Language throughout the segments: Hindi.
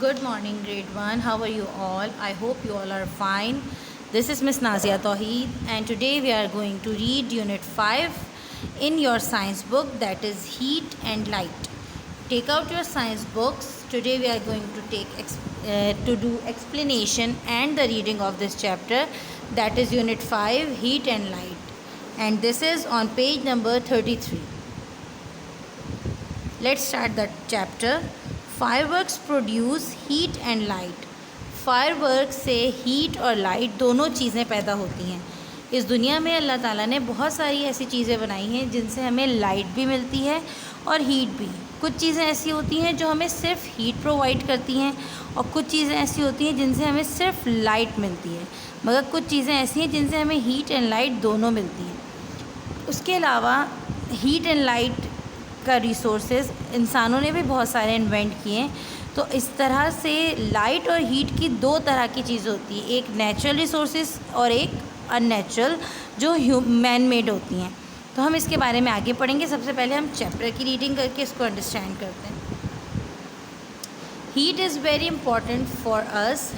Good morning, grade 1. How are you all? I hope you all are fine. This is Miss Nazia Tawheed, and today we are going to read Unit 5 in your science book, that is Heat and Light. Take out your science books. Today we are going to do explanation and the reading of this chapter, that is Unit 5, Heat and Light. And this is on page number 33. Let's start the chapter. Fireworks produce heat and light. Firework से हीट और लाइट दोनों चीज़ें पैदा होती हैं। इस दुनिया में अल्लाह ताला ने बहुत सारी ऐसी चीज़ें बनाई हैं जिनसे हमें लाइट भी मिलती है और हीट भी। कुछ चीज़ें ऐसी होती हैं जो हमें सिर्फ हीट प्रोवाइड करती हैं और कुछ चीज़ें ऐसी होती हैं जिनसे हमें सिर्फ लाइट मिलती है, मगर कुछ चीज़ें ऐसी हैं जिनसे हमें हीट एंड लाइट दोनों मिलती हैं। उसके अलावा हीट एंड लाइट का रिसोर्सेज इंसानों ने भी बहुत सारे इन्वेंट किए हैं। तो इस तरह से लाइट और हीट की दो तरह की चीज़ होती है, एक नेचुरल रिसोर्सेज और एक अननेचुरल जो मैन मेड होती हैं। तो हम इसके बारे में आगे पढ़ेंगे। सबसे पहले हम चैप्टर की रीडिंग करके इसको अंडरस्टैंड करते हैं। Heat is very important for us.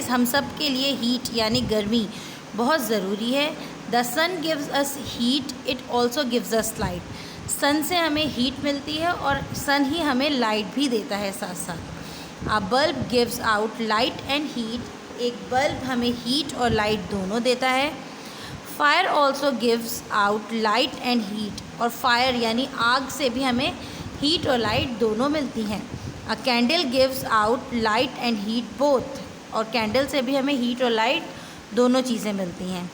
हम सब के लिए हीट यानी गर्मी बहुत ज़रूरी है। The sun gives us heat, it also gives us light. Sun से हमें हीट मिलती है और सन ही हमें लाइट भी देता है साथ साथ। अ bulb gives out light and heat. एक बल्ब हमें हीट और लाइट दोनों देता है। Fire also gives out light and heat. और फायर यानी आग से भी हमें हीट और लाइट दोनों मिलती हैं। अ candle gives out light and heat both. और कैंडल से भी हमें हीट और लाइट दोनों चीज़ें मिलती हैं।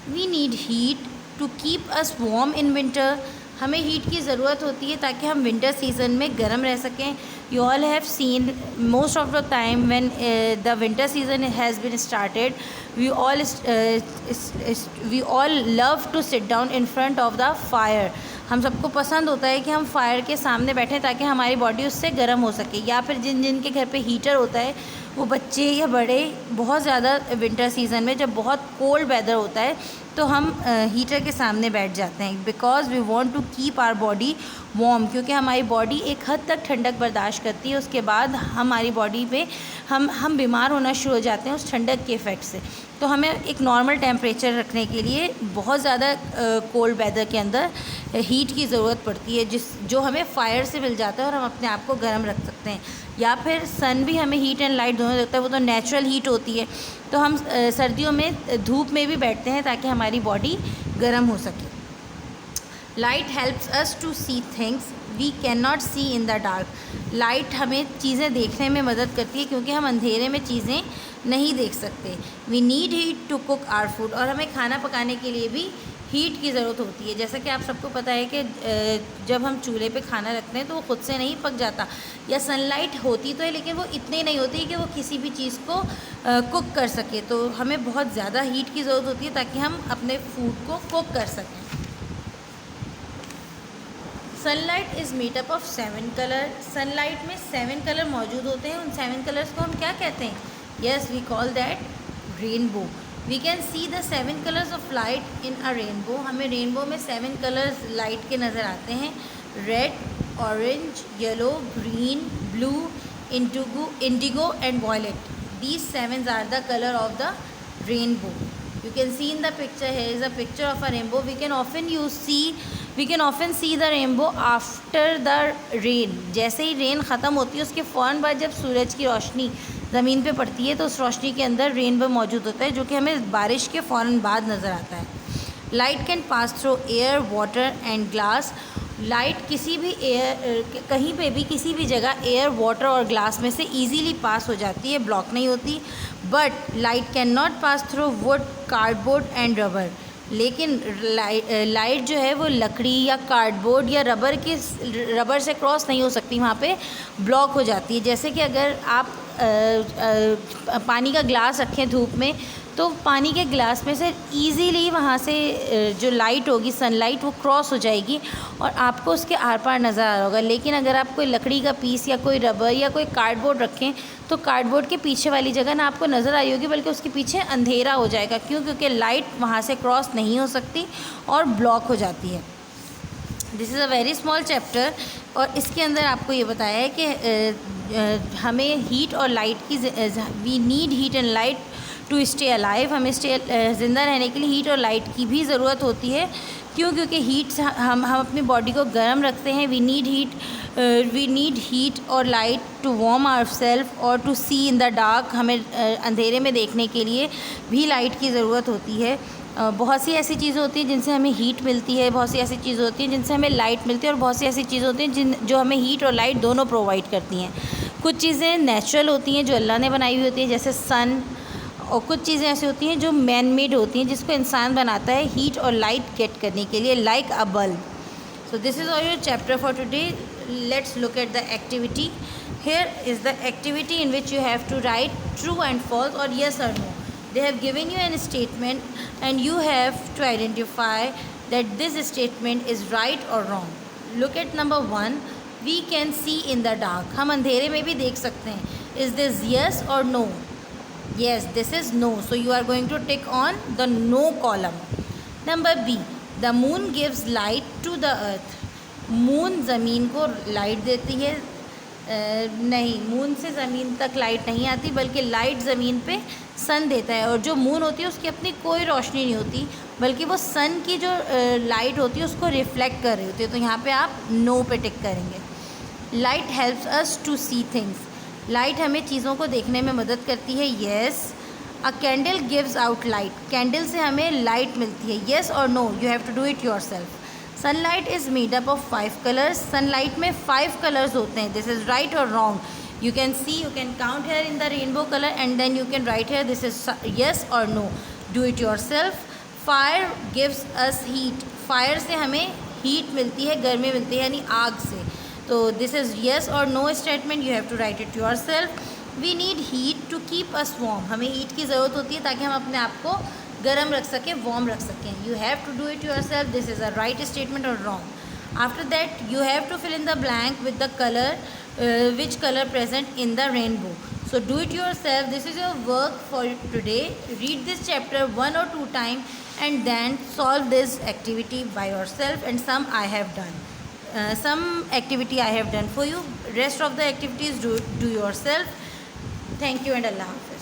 We need heat to keep us warm in winter. हमें हीट की ज़रूरत होती है ताकि हम विंटर सीज़न में गर्म रह सकें। You all have seen most of the time when the winter season has been started, we all love to sit down in front of the fire. हम सबको पसंद होता है कि हम फायर के सामने बैठें ताकि हमारी बॉडी उससे गर्म हो सके। या फिर जिन के घर पे हीटर होता है वो बच्चे या बड़े बहुत ज़्यादा विंटर सीज़न में जब बहुत कोल्ड वेदर होता है तो हम हीटर के सामने बैठ जाते हैं, because we want to keep our body warm. क्योंकि हमारी बॉडी एक हद तक ठंडक बर्दाश्त करती है, उसके बाद हमारी बॉडी पे हम बीमार होना शुरू हो जाते हैं उस ठंडक के इफ़ेक्ट से। तो हमें एक नॉर्मल टेम्परेचर रखने के लिए बहुत ज़्यादा कोल्ड वेदर के अंदर हीट की ज़रूरत पड़ती है, जो हमें फायर से मिल जाता है और हम अपने आप को गर्म रख सकते हैं। या फिर सन भी हमें हीट एंड लाइट दोनों देता है, वो तो नेचुरल हीट होती है। तो हम सर्दियों में धूप में भी बैठते हैं ताकि हमारी बॉडी गर्म हो सके। Light helps us to see things we can not see in the dark. Light हमें चीज़ें देखने में मदद करती है क्योंकि हम अंधेरे में चीज़ें नहीं देख सकते। We need heat to cook our food. और हमें खाना पकाने के लिए भी हीट की ज़रूरत होती है। जैसा कि आप सबको पता है कि जब हम चूल्हे पे खाना रखते हैं तो वो खुद से नहीं पक जाता, या सनलाइट होती तो है लेकिन वो इतनी नहीं होती कि वो किसी भी चीज़ को कुक कर सके। तो हमें बहुत ज़्यादा हीट की ज़रूरत होती है ताकि हम अपने फूड को कुक कर सकें। Sunlight is made up of 7 colour. Sunlight में 7 कलर मौजूद होते हैं। उन 7 कलर्स को हम क्या कहते हैं? Yes, we call that rainbow. We can see the 7 colours of light in a rainbow. हमें रेनबो में 7 कलर्स लाइट के नज़र आते हैं। Red, orange, yellow, green, blue, indigo and violet. These 7 are the colour of the rainbow. You can see in the picture, here is a picture of a rainbow. We can often see the rainbow after the rain. जैसे ही रेन ख़त्म होती है उसके फ़ौरन बाद जब सूरज की रोशनी ज़मीन पे पड़ती है तो उस रोशनी के अंदर रेनबो मौजूद होता है, जो कि हमें बारिश के फ़ौरन बाद नज़र आता है। Light can pass through air, water and glass. Light किसी भी कहीं पे भी किसी भी जगह एयर, वाटर और ग्लास में से ईजीली पास हो जाती है, ब्लॉक नहीं होती। But light can not pass through would, cardboard and rubber. लेकिन लाइट जो है वो लकड़ी या कार्डबोर्ड या रबर से क्रॉस नहीं हो सकती, वहाँ पे ब्लॉक हो जाती है। जैसे कि अगर आप पानी का ग्लास रखें धूप में तो पानी के ग्लास में से ईज़िली वहाँ से जो लाइट होगी, सनलाइट, वो क्रॉस हो जाएगी और आपको उसके आर पार नज़र आ रहा होगा। लेकिन अगर आप कोई लकड़ी का पीस या कोई रबर या कोई कार्डबोर्ड रखें तो कार्डबोर्ड के पीछे वाली जगह ना आपको नज़र आई होगी, बल्कि उसके पीछे अंधेरा हो जाएगा। क्यों? क्योंकि लाइट वहाँ से क्रॉस नहीं हो सकती और ब्लॉक हो जाती है। This is a very small chapter और इसके अंदर आपको ये बताया है कि हमें हीट और लाइट की we need heat and light to stay alive. हमें ज़िंदा रहने के लिए हीट और लाइट की भी ज़रूरत होती है। क्यों? क्योंकि हीट हम अपनी बॉडी को गर्म रखते हैं। वी नीड हीट और लाइट टू वार्म आवरसेल्फ और to see in the dark. हमें अंधेरे में देखने के लिए भी लाइट की ज़रूरत होती है। बहुत सी ऐसी चीज़ें होती हैं जिनसे हमें हीट मिलती है, बहुत सी ऐसी चीज़ें होती हैं जिनसे हमें लाइट मिलती है, और बहुत सी ऐसी चीज़ें होती हैं जो हमें हीट और लाइट दोनों प्रोवाइड करती हैं। कुछ चीज़ें नेचुरल होती हैं जो अल्लाह ने बनाई हुई होती हैं, जैसे सन, और कुछ चीज़ें ऐसी होती हैं जो मैन मेड होती हैं जिसको इंसान बनाता है हीट और लाइट गेट करने के लिए, like a bulb. So this is all your chapter for today. Let's look at the activity. Here is the activity in which you have to write true and false और येस और no. They have given you an statement and you have to identify that this statement is right or wrong. Look at number 1. We can see in the dark. हम अंधेरे में भी देख सकते हैं. Is this yes or no? Yes, this is no. So you are going to tick on the no column. Number B. The moon gives light to the earth. Moon ज़मीन को लाइट देती है। नहीं, मून से ज़मीन तक लाइट नहीं आती, बल्कि लाइट ज़मीन पे सन देता है, और जो मून होती है उसकी अपनी कोई रोशनी नहीं होती, बल्कि वो सन की जो लाइट होती है उसको रिफ्लेक्ट कर रही होती है। तो यहाँ पे आप नो पे टिक करेंगे। Light helps us to see things. Light हमें चीज़ों को देखने में मदद करती है। Yes. A candle gives out light. Candle से हमें लाइट मिलती है। येस और no, you have to do it yourself. Sunlight is made up of 5 colours. Sunlight में 5 कलर्स होते हैं। दिस इज़ राइट और wrong. You can see, you can count here in the rainbow color and then you can write here this is yes or no. Do it yourself. Fire gives us heat. Fire से हमें heat मिलती है, गर्मी मिलती है, यानी आग से। तो this is yes or no statement. You have to write it yourself. We need heat to keep us warm. हमें heat की ज़रूरत होती है ताकि हम अपने आप को गर्म रख सकें, warm रख सकें. You have to do it yourself. This is a right statement or wrong. After that, you have to fill in the blank with the color, which color present in the rainbow. So do it yourself. This is your work for today. Read this chapter 1 or 2 times and then solve this activity by yourself, and some I have done. Some activity I have done for you. Rest of the activities do yourself. Thank you and Allah Hafiz.